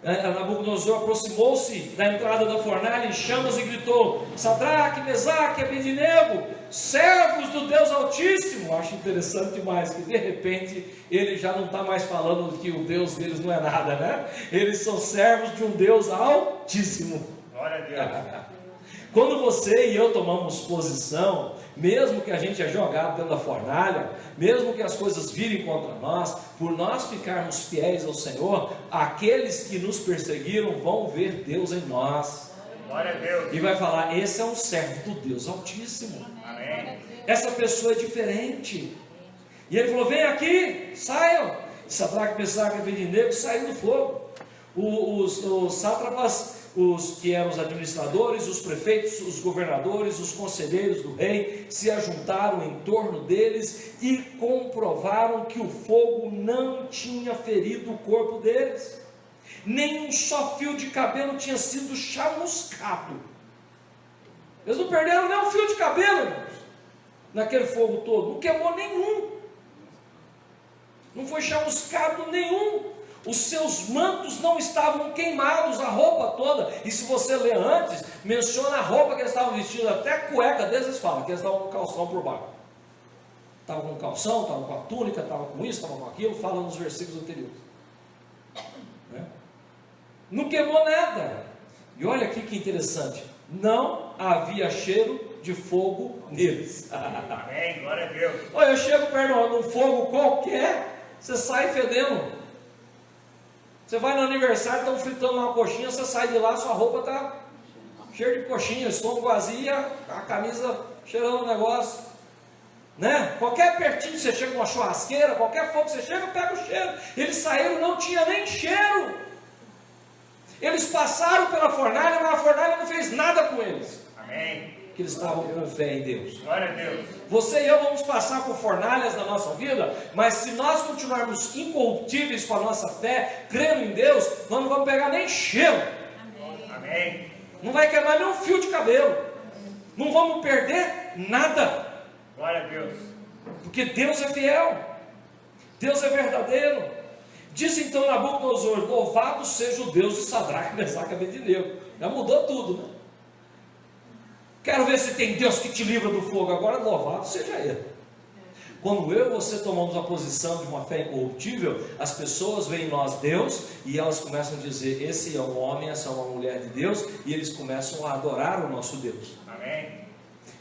Nabucodonosor aproximou-se da entrada da fornalha em chamas e gritou: Sadraque, Mesaque, Abednego, servos do Deus Altíssimo. Acho interessante demais que de repente ele já não está mais falando que o Deus deles não é nada, né? Eles são servos de um Deus Altíssimo. Glória a Deus. Quando você e eu tomamos posição, mesmo que a gente é jogado dentro da fornalha, mesmo que as coisas virem contra nós, por nós ficarmos fiéis ao Senhor, aqueles que nos perseguiram vão ver Deus em nós. Glória a Deus. E vai falar: esse é um servo do Deus Altíssimo. Amém. Essa pessoa é diferente. E ele falou: vem aqui, saiam. Sadraque, Mesaque e Abednego saíram do fogo. Os sátrapas, os que eram os administradores, os prefeitos, os governadores, os conselheiros do rei, se ajuntaram em torno deles e comprovaram que o fogo não tinha ferido o corpo deles, nem um só fio de cabelo tinha sido chamuscado. Eles não perderam nem um fio de cabelo, irmãos, naquele fogo todo. Não queimou nenhum, não foi chamuscado nenhum. Os seus mantos não estavam queimados, a roupa toda. E se você ler antes, menciona a roupa que eles estavam vestindo, até a cueca deles, eles falam que eles estavam com calção por baixo. Estavam com calção, estavam com a túnica, estavam com isso, estavam com aquilo, fala nos versículos anteriores. Né? Não queimou nada. E olha aqui que interessante: não havia cheiro de de fogo neles. Amém, glória a Deus. Olha, eu chego perto de um fogo qualquer, você sai fedendo. Você vai no aniversário, estão fritando uma coxinha, você sai de lá, sua roupa está cheia de coxinha, estômago vazio, a camisa cheirando o negócio. Né? Qualquer pertinho você chega com uma churrasqueira, qualquer fogo que você chega, pega o cheiro. Eles saíram, não tinha nem cheiro. Eles passaram pela fornalha, mas a fornalha não fez nada com eles. Amém. Que eles estavam com fé em Deus. Glória a Deus. Você e eu vamos passar por fornalhas na nossa vida, mas se nós continuarmos incorruptíveis com a nossa fé, crendo em Deus, nós não vamos pegar nem cheiro. Amém. Não vai queimar nem um fio de cabelo. Não vamos perder nada. Glória a Deus. Porque Deus é fiel. Deus é verdadeiro. Diz então Nabucodonosor: louvado seja o Deus de Sadraque, Mesaque e Abednego. Já mudou tudo, né? Quero ver se tem Deus que te livra do fogo. Agora louvado seja Ele. Quando eu e você tomamos a posição de uma fé incorruptível, as pessoas veem em nós Deus e elas começam a dizer: esse é um homem, essa é uma mulher de Deus, e eles começam a adorar o nosso Deus. Amém.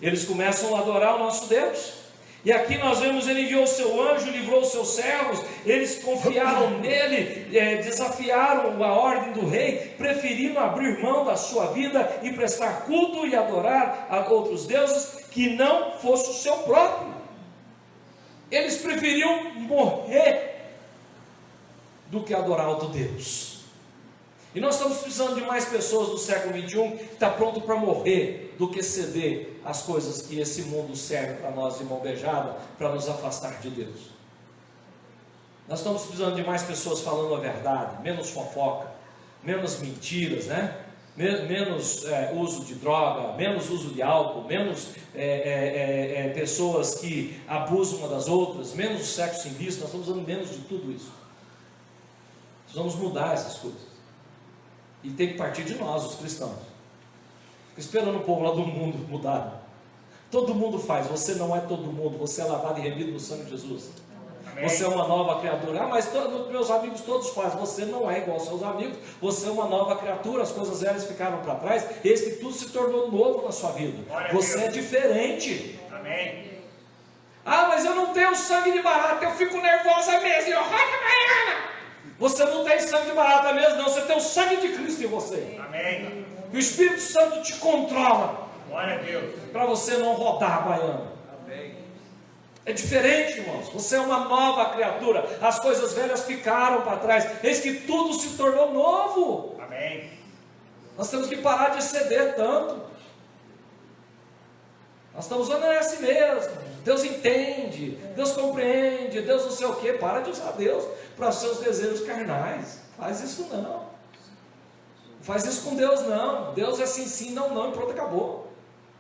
Eles começam a adorar o nosso Deus. E aqui nós vemos: ele enviou o seu anjo, livrou os seus servos. Eles confiaram nele, desafiaram a ordem do rei, preferiram abrir mão da sua vida e prestar culto e adorar a outros deuses que não fosse o seu próprio. Eles preferiam morrer do que adorar outro Deus. E nós estamos precisando de mais pessoas do século 21 que estão pronto para morrer do que ceder às coisas que esse mundo serve para nós de mão beijada, para nos afastar de Deus. Nós estamos precisando de mais pessoas falando a verdade, menos fofoca, menos mentiras, né? Menos uso de droga, menos uso de álcool, menos pessoas que abusam uma das outras, menos sexo ilícito. Nós estamos usando menos de tudo isso. Precisamos mudar essas coisas. E tem que partir de nós, os cristãos. Fica esperando o povo lá do mundo mudar. Todo mundo faz, você não é todo mundo, você é lavado e remido no sangue de Jesus. Amém. Você é uma nova criatura. Ah, mas meus amigos todos fazem. Você não é igual aos seus amigos, você é uma nova criatura, as coisas velhas ficaram para trás, eis que tudo se tornou novo na sua vida. Você é diferente. Amém. Ah, mas eu não tenho sangue de barata, eu fico nervosa mesmo. Você não tem sangue de barata mesmo, não. Você tem o sangue de Cristo em você. Amém. O Espírito Santo te controla. Glória a Deus. Para você não rodar baiano. Amém. É diferente, irmãos. Você é uma nova criatura. As coisas velhas ficaram para trás. Eis que tudo se tornou novo. Amém. Nós temos que parar de ceder tanto. Nós estamos usando assim mesmo. Deus entende, Deus compreende, Deus não sei o que. Para de usar Deus para os seus desejos carnais. Faz isso não. Não faz isso com Deus não. Deus é assim sim, não, não, e pronto, acabou.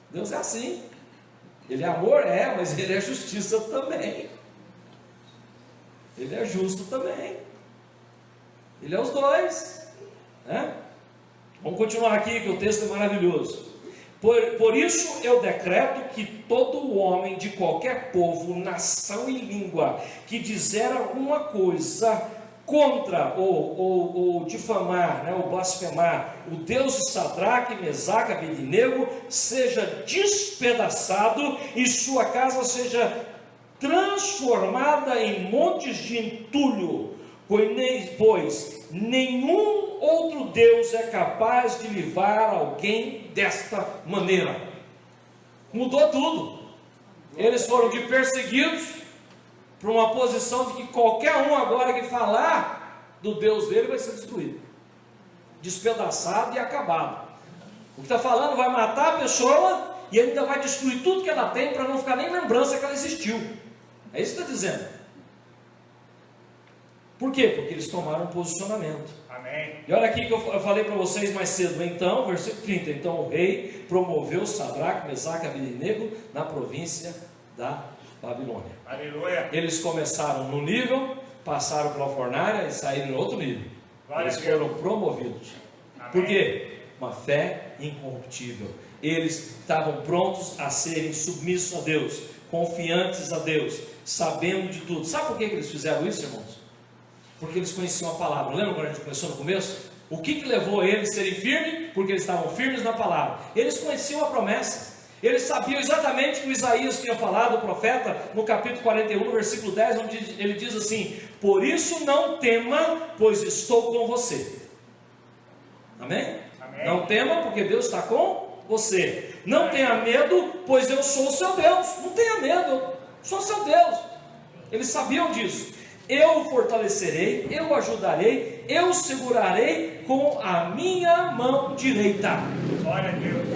Deus é assim. Ele é amor, mas Ele é justiça também. Ele é justo também. Ele é os dois, né? Vamos continuar aqui, que o texto é maravilhoso. Por isso eu decreto que todo homem de qualquer povo, nação e língua que dizer alguma coisa contra ou difamar, né, ou blasfemar o Deus de Sadraque, Mesaque e Abednego, seja despedaçado e sua casa seja transformada em montes de entulho, pois nenhum outro Deus é capaz de livrar alguém desta maneira. Mudou tudo. Eles foram de perseguidos para uma posição de que qualquer um agora que falar do Deus dele vai ser destruído, despedaçado e acabado. O que está falando vai matar a pessoa e ainda vai destruir tudo que ela tem, para não ficar nem lembrança que ela existiu. É isso que está dizendo. Por quê? Porque eles tomaram um posicionamento. Amém. E olha aqui que eu falei para vocês mais cedo. Então, versículo 30. Então o rei promoveu Sadraque, Mesaque e Abednego na província da Babilônia. Aleluia. Eles começaram no nível, passaram pela fornalha e saíram em outro nível. Eles foram promovidos. Amém. Por quê? Uma fé incorruptível. Eles estavam prontos a serem submissos a Deus, confiantes a Deus, sabendo de tudo. Sabe por que eles fizeram isso, irmãos? Porque eles conheciam a palavra. Lembra quando a gente começou no começo? O que levou eles a serem firmes? Porque eles estavam firmes na palavra. Eles conheciam a promessa. Eles sabiam exatamente o que o Isaías tinha falado, o profeta, no capítulo 41, no versículo 10, onde ele diz assim: por isso não tema, pois estou com você. Amém? Amém. Não tema, porque Deus está com você. Não tenha medo, pois eu sou o seu Deus. Não tenha medo, eu sou o seu Deus. Eles sabiam disso. Eu o fortalecerei, eu o ajudarei, eu o segurarei com a minha mão direita. Glória a Deus.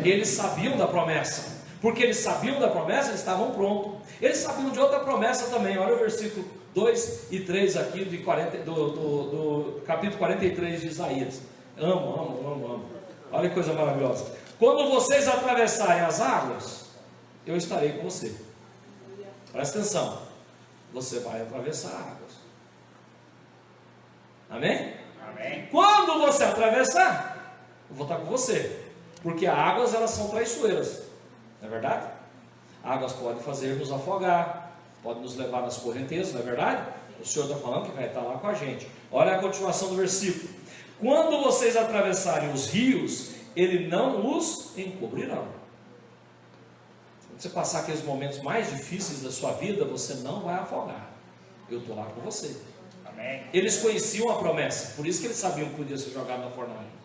Eles sabiam da promessa. Porque eles sabiam da promessa, eles estavam prontos. Eles sabiam de outra promessa também. Olha o versículo 2 e 3 aqui do capítulo 43 de Isaías. Amo. Olha que coisa maravilhosa. Quando vocês atravessarem as águas, eu estarei com você. Presta atenção. Você vai atravessar águas. Amém? Amém. Quando você atravessar, eu vou estar com você. Porque as águas, elas são traiçoeiras. Não é verdade? Águas podem fazer nos afogar, podem nos levar nas correntezas, não é verdade? O Senhor está falando que vai estar lá com a gente. Olha a continuação do versículo. Quando vocês atravessarem os rios, ele não os encobrirão. Quando você passar aqueles momentos mais difíceis da sua vida, você não vai afogar. Eu estou lá com você. Amém. Eles conheciam a promessa, por isso que eles sabiam que podia ser jogado na fornalha.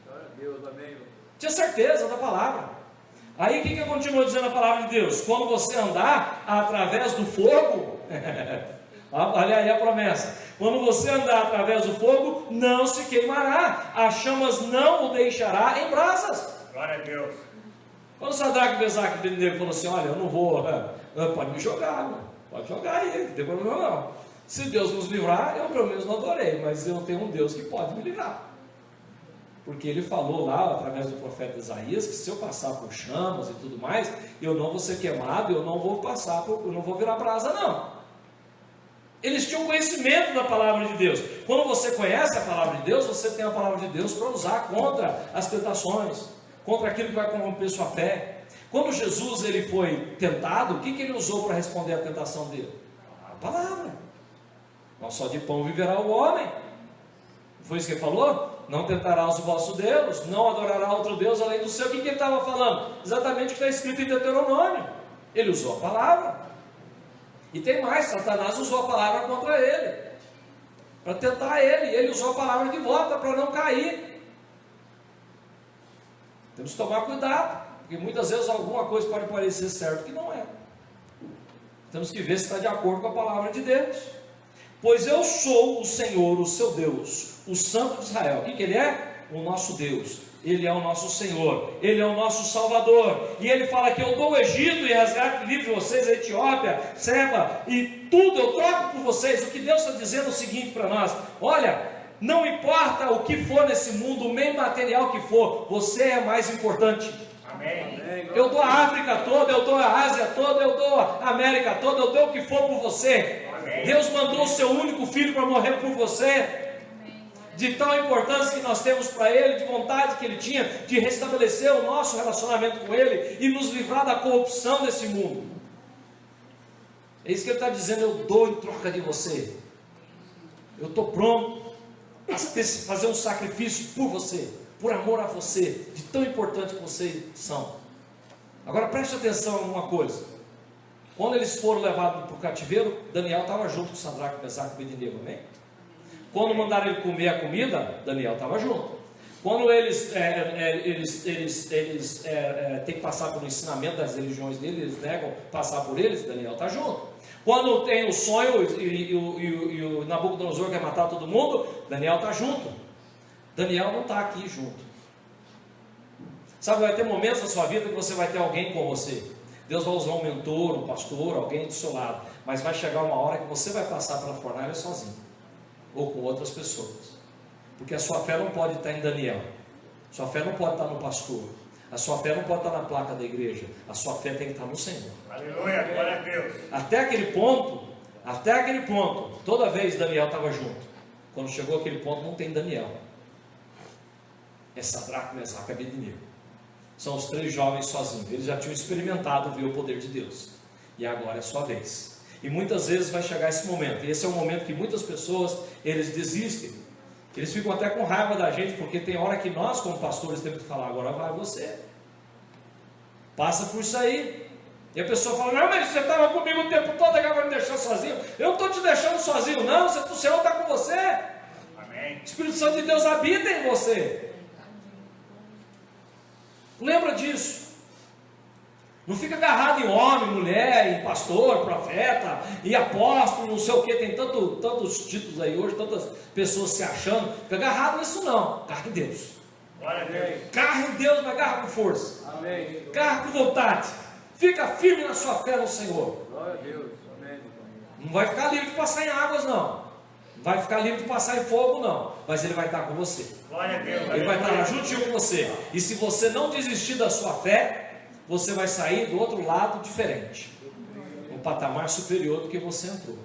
Tinha certeza da palavra. Aí o que continua dizendo a palavra de Deus? Quando você andar através do fogo, olha aí a promessa. Quando você andar através do fogo, não se queimará, as chamas não o deixará em brasas. Glória a Deus. Quando Sadraque, Mesaque e Abednego falou assim: olha, eu não vou, pode me jogar, mano. Pode jogar aí, não tem problema não. Se Deus nos livrar, eu pelo menos não adorei, mas eu tenho um Deus que pode me livrar. Porque ele falou lá, através do profeta Isaías, que se eu passar por chamas e tudo mais, eu não vou ser queimado, eu não vou eu não vou virar brasa não. Eles tinham conhecimento da palavra de Deus. Quando você conhece a palavra de Deus, você tem a palavra de Deus para usar contra as tentações, contra aquilo que vai corromper sua fé. Quando Jesus ele foi tentado, o que ele usou para responder à tentação dele? A palavra. Não só de pão viverá o homem. Foi isso que ele falou? Não tentarás o vosso Deus, não adorará outro Deus além do seu. O que ele estava falando? Exatamente o que está escrito em Deuteronômio. Ele usou a palavra. E tem mais, Satanás usou a palavra contra ele, para tentar ele. Ele usou a palavra de volta para não cair. Temos que tomar cuidado, porque muitas vezes alguma coisa pode parecer certo que não é. Temos que ver se está de acordo com a palavra de Deus. Pois eu sou o Senhor, o seu Deus, o Santo de Israel. O que ele é? O nosso Deus. Ele é o nosso Senhor, Ele é o nosso Salvador. E Ele fala que eu dou o Egito e resgato livre de vocês, a Etiópia, Seba e tudo eu troco por vocês. O que Deus está dizendo é o seguinte para nós: olha, não importa o que for nesse mundo, o meio material que for, você é mais importante. Amém. Eu dou a África toda, eu dou a Ásia toda, eu dou a América toda, eu dou o que for por você. Amém. Deus mandou o seu único filho para morrer por você. De tal importância que nós temos para Ele, de vontade que Ele tinha de restabelecer o nosso relacionamento com Ele e nos livrar da corrupção desse mundo. É isso que Ele está dizendo: eu dou em troca de você. Eu estou pronto a fazer um sacrifício por você, por amor a você, de tão importante que vocês são. Agora preste atenção em uma coisa. Quando eles foram levados para o cativeiro, Daniel estava junto com Sadraque, Mesaque e Abednego, amém? Quando mandaram ele comer a comida, Daniel estava junto. Quando eles têm que passar pelo ensinamento das religiões deles, eles negam passar por eles, Daniel está junto. Quando tem o sonho e o Nabucodonosor quer matar todo mundo, Daniel está junto. Daniel não está aqui junto. Sabe, vai ter momentos na sua vida que você vai ter alguém com você. Deus vai usar um mentor, um pastor, alguém do seu lado. Mas vai chegar uma hora que você vai passar pela fornalha sozinho, ou com outras pessoas, porque a sua fé não pode estar em Daniel, sua fé não pode estar no pastor, a sua fé não pode estar na placa da igreja, a sua fé tem que estar no Senhor. Aleluia, glória a Deus. Até aquele ponto, toda vez Daniel estava junto. Quando chegou aquele ponto, não tem Daniel, é Sadraque, Mesaque e Abednego. São os 3 jovens sozinhos. Eles já tinham experimentado ver o poder de Deus, e agora é a sua vez. E muitas vezes vai chegar esse momento, e esse é o momento que muitas pessoas, eles desistem, eles ficam até com raiva da gente, porque tem hora que nós como pastores temos que falar: agora vai você. Passa por isso aí. E a pessoa fala, não, mas você estava comigo o tempo todo, agora vai me deixar sozinho. Eu não estou te deixando sozinho, não. O Senhor está com você. Amém. O Espírito Santo de Deus habita em você. Lembra disso. Não fica agarrado em homem, mulher, em pastor, profeta, e apóstolo, não sei o que. Tem tantos títulos aí hoje, tantas pessoas se achando. Fica agarrado nisso não. Agarra em Deus. Glória a Deus. Agarra em Deus, mas agarra com força. Amém. Agarra com vontade. Fica firme na sua fé no Senhor. Glória a Deus. Amém. Não vai ficar livre de passar em águas, não. Não vai ficar livre de passar em fogo, não. Mas Ele vai estar com você. Glória a Deus. Ele vai estar juntinho com você. E se você não desistir da sua fé, você vai sair do outro lado diferente. Um patamar superior do que você entrou.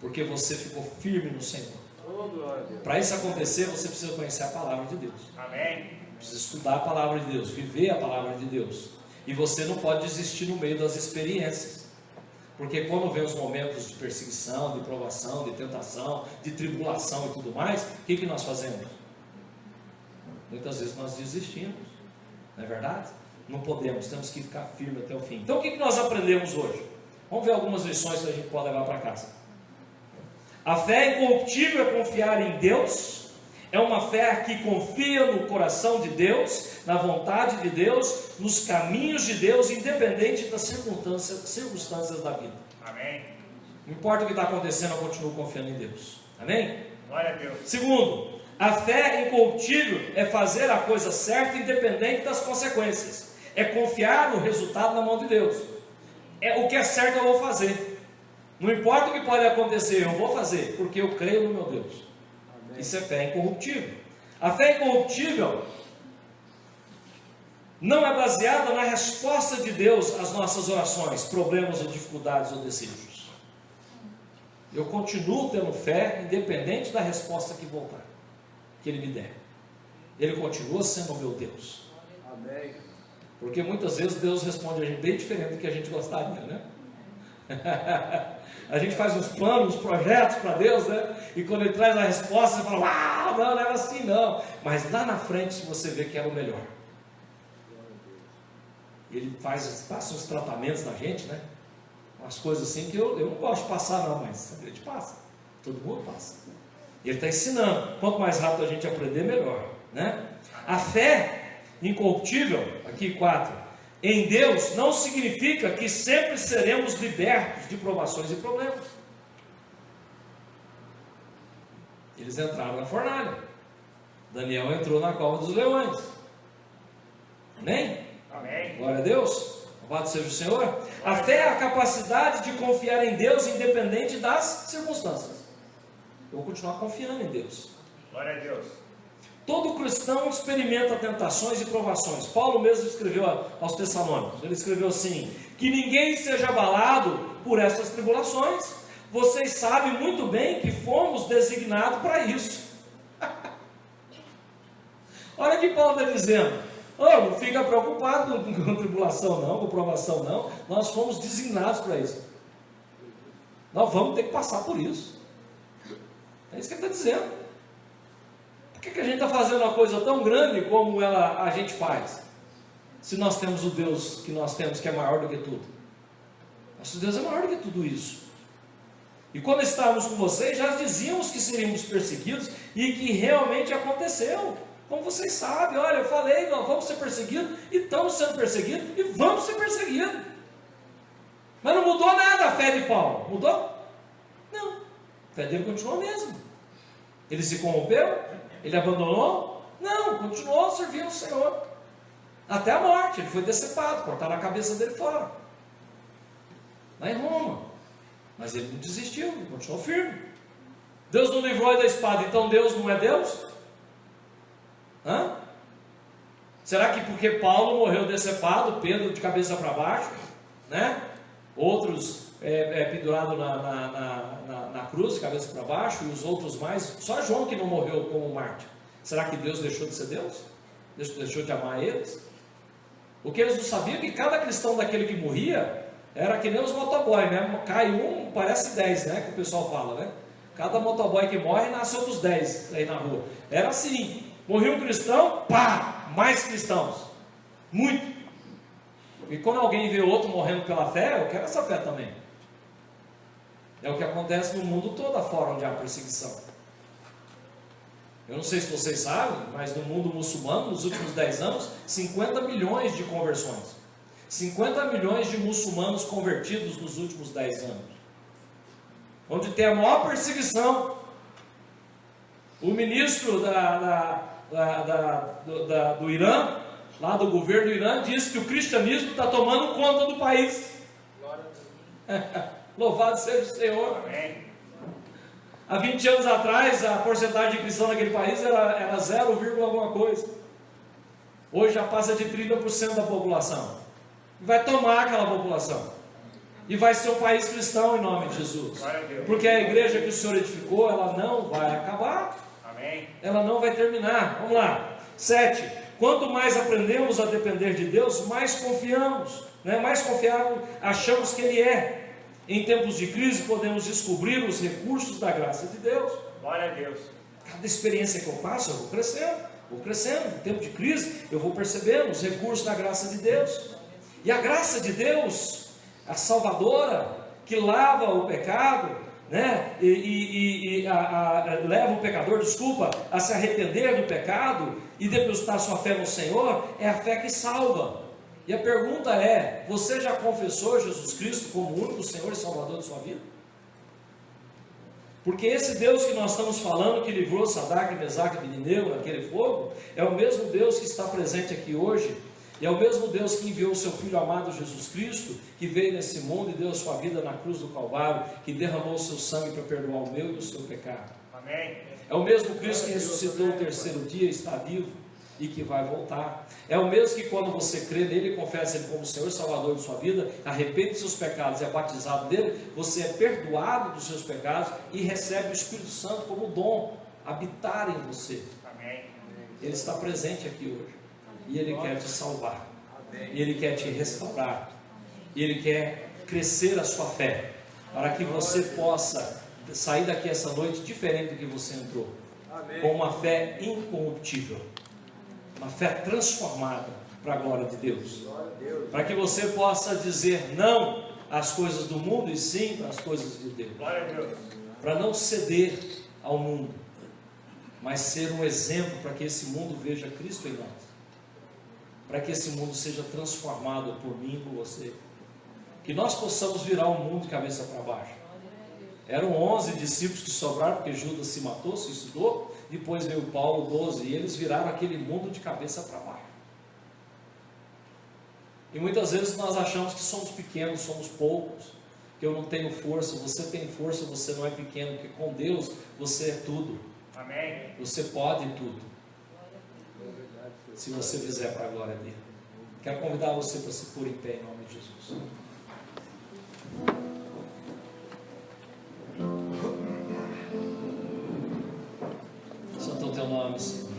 Porque você ficou firme no Senhor. Oh, glória a Deus. Para isso acontecer, você precisa conhecer a palavra de Deus. Amém. Precisa estudar a palavra de Deus, viver a palavra de Deus. E você não pode desistir no meio das experiências. Porque quando vem os momentos de perseguição, de provação, de tentação, de tribulação e tudo mais, o que nós fazemos? Muitas vezes nós desistimos. Não é verdade? Não podemos, temos que ficar firme até o fim. Então o que nós aprendemos hoje? Vamos ver algumas lições que a gente pode levar para casa. A fé incorruptível é confiar em Deus. É uma fé que confia no coração de Deus, na vontade de Deus, nos caminhos de Deus, independente das circunstâncias da vida. Amém. Não importa o que está acontecendo, eu continuo confiando em Deus. Amém? Glória a Deus. Segundo, a fé incorruptível é fazer a coisa certa, independente das consequências. É confiar no resultado na mão de Deus. O que é certo eu vou fazer. Não importa o que pode acontecer, eu vou fazer, porque eu creio no meu Deus. Isso é fé incorruptível. A fé incorruptível não é baseada na resposta de Deus às nossas orações, problemas ou dificuldades ou desejos. Eu continuo tendo fé, independente da resposta que voltar, que Ele me der. Ele continua sendo o meu Deus. Amém. Porque muitas vezes Deus responde a gente bem diferente do que a gente gostaria, né? A gente faz uns planos, uns projetos para Deus, né? E quando Ele traz a resposta, você fala, uau, não era assim não. Mas lá na frente você vê que era o melhor. Ele passa uns tratamentos na gente, né? Umas coisas assim que eu não gosto de passar não, mas a gente passa. Todo mundo passa. E Ele está ensinando. Quanto mais rápido a gente aprender, melhor, né? A fé incorruptível, aqui 4, em Deus não significa que sempre seremos libertos de provações e problemas. Eles entraram na fornalha. Daniel entrou na cova dos leões. Amém? Amém. Glória a Deus. Louvado seja o Senhor. A fé é a capacidade de confiar em Deus independente das circunstâncias. Eu vou continuar confiando em Deus. Glória a Deus. Todo cristão experimenta tentações e provações. Paulo mesmo escreveu aos Tessalônicos. Ele escreveu assim: que ninguém seja abalado por essas tribulações. Vocês sabem muito bem que fomos designados para isso. Olha o que Paulo está dizendo. Não fica preocupado com tribulação não, com provação não. Nós fomos designados para isso. Nós vamos ter que passar por isso. É isso que ele está dizendo. Por que a gente está fazendo uma coisa tão grande como a gente faz? Se nós temos o Deus que nós temos, que é maior do que tudo. Nosso Deus é maior do que tudo isso. E quando estávamos com vocês, já dizíamos que seríamos perseguidos e que realmente aconteceu. Como vocês sabem, olha, eu falei, nós vamos ser perseguidos, e estamos sendo perseguidos, e vamos ser perseguidos. Mas não mudou nada a fé de Paulo. Mudou? Não. A fé dele continuou a mesma. Ele se corrompeu? Ele abandonou? Não, continuou servindo o Senhor. Até a morte, ele foi decepado, cortaram a cabeça dele fora. Lá em Roma. Mas ele não desistiu, ele continuou firme. Deus não livrou ele da espada, então Deus não é Deus? Hã? Será que porque Paulo morreu decepado, Pedro de cabeça para baixo, né? Outros pendurados na cruz, de cabeça para baixo, e os outros mais, só João que não morreu como mártir. Será que Deus deixou de ser Deus? Deixou de amar eles? O que eles não sabiam é que cada cristão daquele que morria era que nem os motoboy, né? Cai um, parece 10, né? Que o pessoal fala, né? Cada motoboy que morre nasce outros 10 aí na rua. Era assim. Morreu um cristão, pá, mais cristãos. Muito. E quando alguém vê outro morrendo pela fé, eu quero essa fé também. É o que acontece no mundo todo afora onde há perseguição. Eu não sei se vocês sabem, mas no mundo muçulmano, nos últimos 10 anos, 50 milhões de conversões. 50 milhões de muçulmanos convertidos nos últimos 10 anos. Onde tem a maior perseguição. O ministro do Irã, lá do governo do Irã, disse que o cristianismo está tomando conta do país. Louvado seja o Senhor. Amém. Há 20 anos atrás, a porcentagem de cristãos naquele país era 0, alguma coisa. Hoje já passa de 30% da população. Vai tomar aquela população. E vai ser um país cristão em nome de Jesus. Glória a Deus. Porque a igreja que o Senhor edificou, ela não vai acabar. Amém. Ela não vai terminar. Vamos lá. 7. Quanto mais aprendemos a depender de Deus, mais confiamos, né? Mais confiável achamos que Ele é. Em tempos de crise, podemos descobrir os recursos da graça de Deus. Glória a Deus. Cada experiência que eu passo, eu vou crescendo. Vou crescendo. Em tempo de crise, eu vou percebendo os recursos da graça de Deus. E a graça de Deus, a salvadora, que lava o pecado, né? Leva o pecador, a se arrepender do pecado e depositar sua fé no Senhor, é a fé que salva. E a pergunta é: você já confessou Jesus Cristo como o único Senhor e Salvador de sua vida? Porque esse Deus que nós estamos falando, que livrou Sadraque, Mesaque e Abednego naquele fogo, é o mesmo Deus que está presente aqui hoje, e é o mesmo Deus que enviou o seu Filho amado Jesus Cristo, que veio nesse mundo e deu a sua vida na cruz do Calvário, que derramou o seu sangue para perdoar o meu e o seu pecado. Amém. É o mesmo Cristo que ressuscitou o terceiro dia, está vivo e que vai voltar. É o mesmo que quando você crê nele, confessa ele como Senhor e Salvador de sua vida, arrepende dos seus pecados e é batizado nele, você é perdoado dos seus pecados e recebe o Espírito Santo como dom, habitar em você. Amém. Ele está presente aqui hoje e ele quer te salvar, e ele quer te restaurar, e ele quer crescer a sua fé, para que você possa sair daqui essa noite diferente do que você entrou, com uma fé incorruptível, uma fé transformada para a glória de Deus, para que você possa dizer não às coisas do mundo e sim para as coisas de Deus, Glória a Deus. para não ceder ao mundo, mas ser um exemplo para que esse mundo veja Cristo em nós, para que esse mundo seja transformado por mim e por você, que nós possamos virar o mundo de cabeça para baixo. Eram 11 discípulos que sobraram, porque Judas se matou, se suicidou. Depois veio Paulo, 12, e eles viraram aquele mundo de cabeça para baixo. E muitas vezes nós achamos que somos pequenos, somos poucos, que eu não tenho força. Você tem força, você não é pequeno, porque com Deus você é tudo. Amém. Você pode tudo, se você fizer para a glória dele. Quero convidar você para se pôr em pé em nome de Jesus. Santo é o teu nome, Senhor.